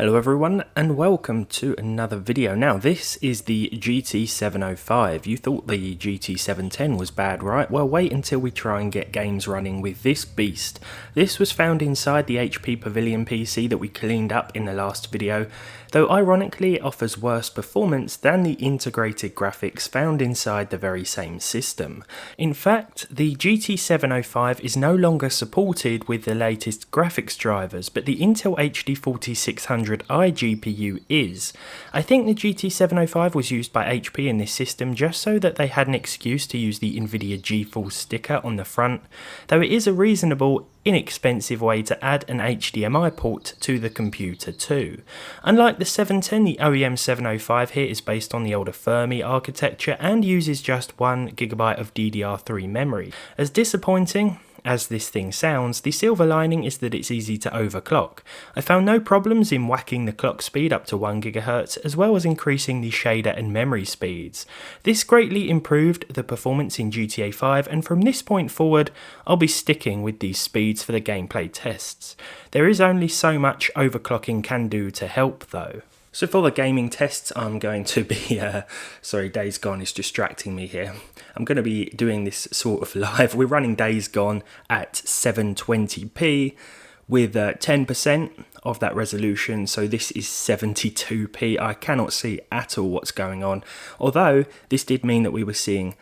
Hello everyone and welcome to another video. Now this is the GT705. You thought the GT710 was bad, right? Well, wait until we try and get games running with this beast. This was found inside the HP Pavilion PC that we cleaned up in the last video, though ironically it offers worse performance than the integrated graphics found inside the very same system. In fact, the GT705 is no longer supported with the latest graphics drivers, but the Intel HD 4600 iGPU is. I think the GT705 was used by HP in this system just so that they had an excuse to use the Nvidia GeForce sticker on the front, though it is a reasonable, inexpensive way to add an HDMI port to the computer too. Unlike the 710, the OEM 705 here is based on the older Fermi architecture and uses just 1GB of DDR3 memory. As disappointing as this thing sounds, the silver lining is that it's easy to overclock. I found no problems in whacking the clock speed up to 1GHz, as well as increasing the shader and memory speeds. This greatly improved the performance in GTA 5, and from this point forward, I'll be sticking with these speeds for the gameplay tests. There is only so much overclocking can do to help though. So for the gaming tests, I'm going to be, sorry, Days Gone is distracting me here. I'm going to be doing this sort of live. We're running Days Gone at 720p with 10% of that resolution, so this is 72p. I cannot see at all what's going on, although this did mean that we were seeing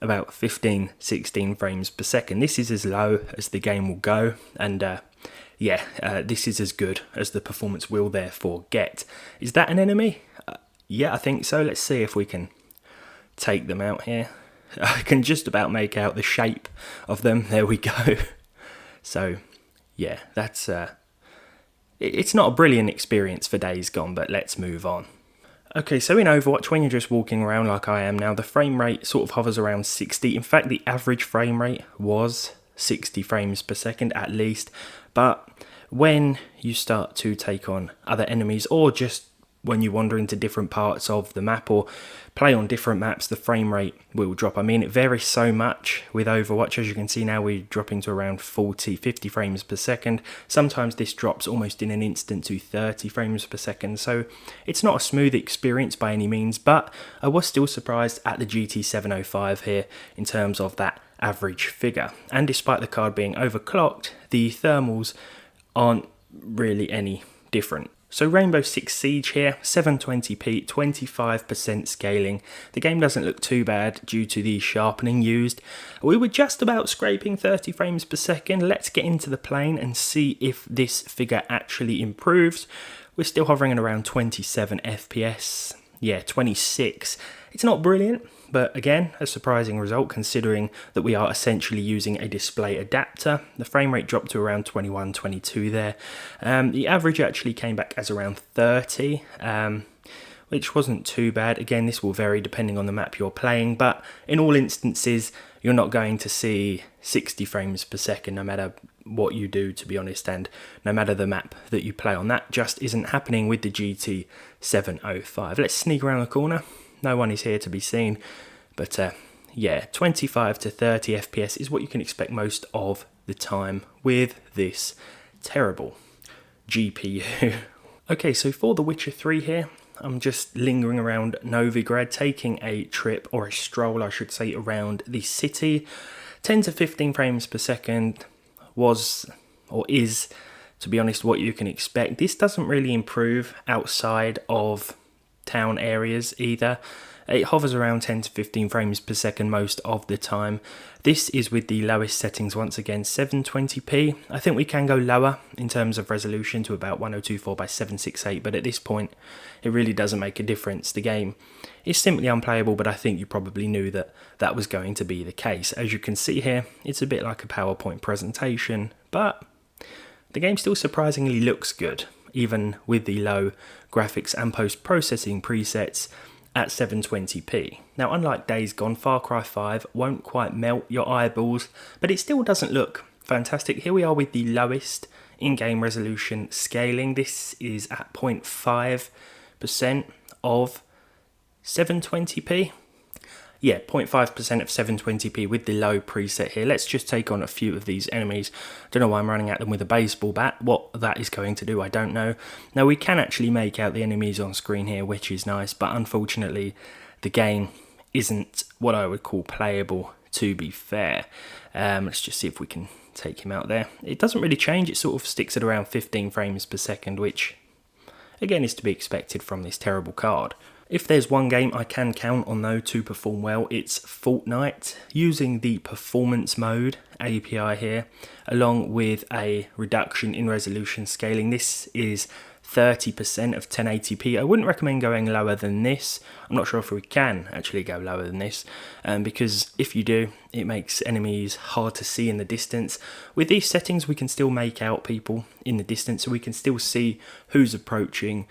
about 15-16 frames per second. This is as low as the game will go, and this is as good as the performance will therefore get. Is that an enemy? Yeah, I think so. Let's see if we can take them out here. I can just about make out the shape of them. There we go. So, yeah, that's... it's not a brilliant experience for Days Gone, but let's move on. Okay, so in Overwatch, when you're just walking around like I am now, the frame rate sort of hovers around 60. In fact, the average frame rate was 60 frames per second at least. But when you start to take on other enemies, or just when you wander into different parts of the map or play on different maps, the frame rate will drop. I mean, it varies so much with Overwatch. As you can see now, we're dropping to around 40-50 frames per second. Sometimes this drops almost in an instant to 30 frames per second. So it's not a smooth experience by any means, but I was still surprised at the GT705 here in terms of that average figure. And despite the card being overclocked, the thermals aren't really any different. So Rainbow Six Siege here, 720p, 25% scaling. The game doesn't look too bad due to the sharpening used. We were just about scraping 30 frames per second. Let's get into the plane and see if this figure actually improves. We're still hovering at around 27 FPS. Yeah, 26. It's not brilliant, but again, a surprising result considering that we are essentially using a display adapter. The frame rate dropped to around 21, 22 there. The average actually came back as around 30, which wasn't too bad. Again, this will vary depending on the map you're playing, but in all instances, you're not going to see 60 frames per second no matter what you do, to be honest, and no matter the map that you play on. That just isn't happening with the GT705. Let's sneak around the corner. No one is here to be seen, but yeah, 25 to 30 FPS is what you can expect most of the time with this terrible GPU. Okay, so for The Witcher 3 here, I'm just lingering around Novigrad, taking a trip, or a stroll I should say, around the city. 10 to 15 frames per second was, or is, to be honest, what you can expect. This doesn't really improve outside of town areas either. It hovers around 10 to 15 frames per second most of the time. This is with the lowest settings, once again 720p. I think we can go lower in terms of resolution to about 1024 by 768, but at this point it really doesn't make a difference. The game is simply unplayable, but I think you probably knew that that was going to be the case. As you can see here, it's a bit like a PowerPoint presentation, but the game still surprisingly looks good, even with the low graphics and post-processing presets at 720p. Now, unlike Days Gone, Far Cry 5 won't quite melt your eyeballs, but it still doesn't look fantastic. Here we are with the lowest in-game resolution scaling. This is at 0.5% of 720p. yeah, 0.5% of 720p with the low preset here. Let's just take on a few of these enemies. Don't know why I'm running at them with a baseball bat. What that is going to do, I don't know. Now, we can actually make out the enemies on screen here, which is nice, but unfortunately, the game isn't what I would call playable, to be fair. Let's just see if we can take him out there. It doesn't really change. It sort of sticks at around 15 frames per second, which, again, is to be expected from this terrible card. If there's one game I can count on though to perform well, it's Fortnite. Using the performance mode API here, along with a reduction in resolution scaling. This is 30% of 1080p. I wouldn't recommend going lower than this. I'm not sure if we can actually go lower than this, because if you do, it makes enemies hard to see in the distance. With these settings, we can still make out people in the distance, so we can still see who's approaching.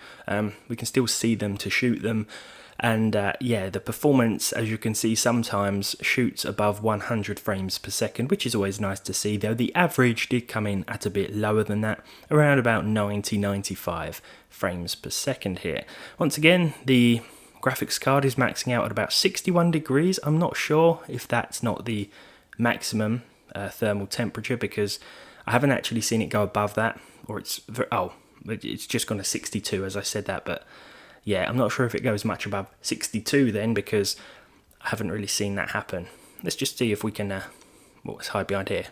We can still see them to shoot them. And yeah, the performance, as you can see, sometimes shoots above 100 frames per second, which is always nice to see, though the average did come in at a bit lower than that, around about 90-95 frames per second here. Once again, the graphics card is maxing out at about 61 degrees. I'm not sure if that's not the maximum thermal temperature, because I haven't actually seen it go above that, or it's just gone to 62 as I said that, but yeah, I'm not sure if it goes much above 62 then, because I haven't really seen that happen. Let's just see if we can, let's hide behind here.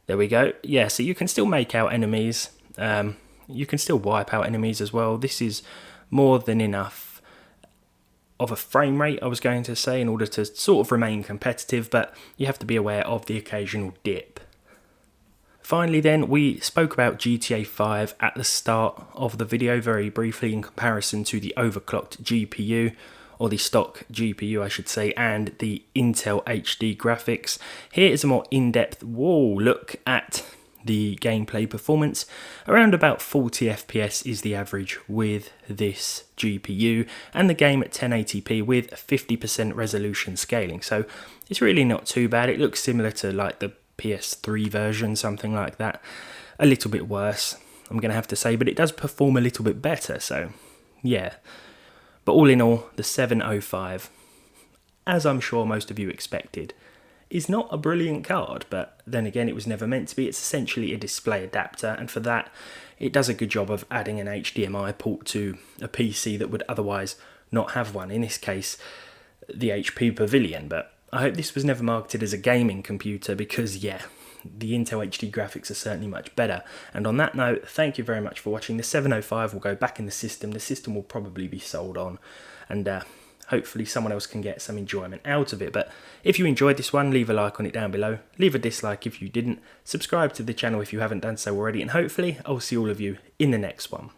There we go. Yeah, so you can still make out enemies. You can still wipe out enemies as well. This is more than enough of a frame rate, I was going to say, in order to sort of remain competitive, but you have to be aware of the occasional dip. Finally then, we spoke about GTA 5 at the start of the video very briefly in comparison to the overclocked GPU, or the stock GPU I should say, and the Intel HD graphics. Here is a more in-depth look at the gameplay performance. Around about 40 FPS is the average with this GPU, and the game at 1080p with 50% resolution scaling. So it's really not too bad. It looks similar to like the PS3 version, something like that. A little bit worse, I'm going to have to say, but it does perform a little bit better, so yeah. But all in all, the 705, as I'm sure most of you expected, is not a brilliant card, but then again, it was never meant to be. It's essentially a display adapter, and for that, it does a good job of adding an HDMI port to a PC that would otherwise not have one, in this case, the HP Pavilion. But I hope this was never marketed as a gaming computer, because yeah, the Intel HD graphics are certainly much better. And on that note, thank you very much for watching. The 705 will go back in the system. The system will probably be sold on, and hopefully someone else can get some enjoyment out of it. But if you enjoyed this one, leave a like on it down below. Leave a dislike if you didn't. Subscribe to the channel if you haven't done so already, and hopefully I'll see all of you in the next one.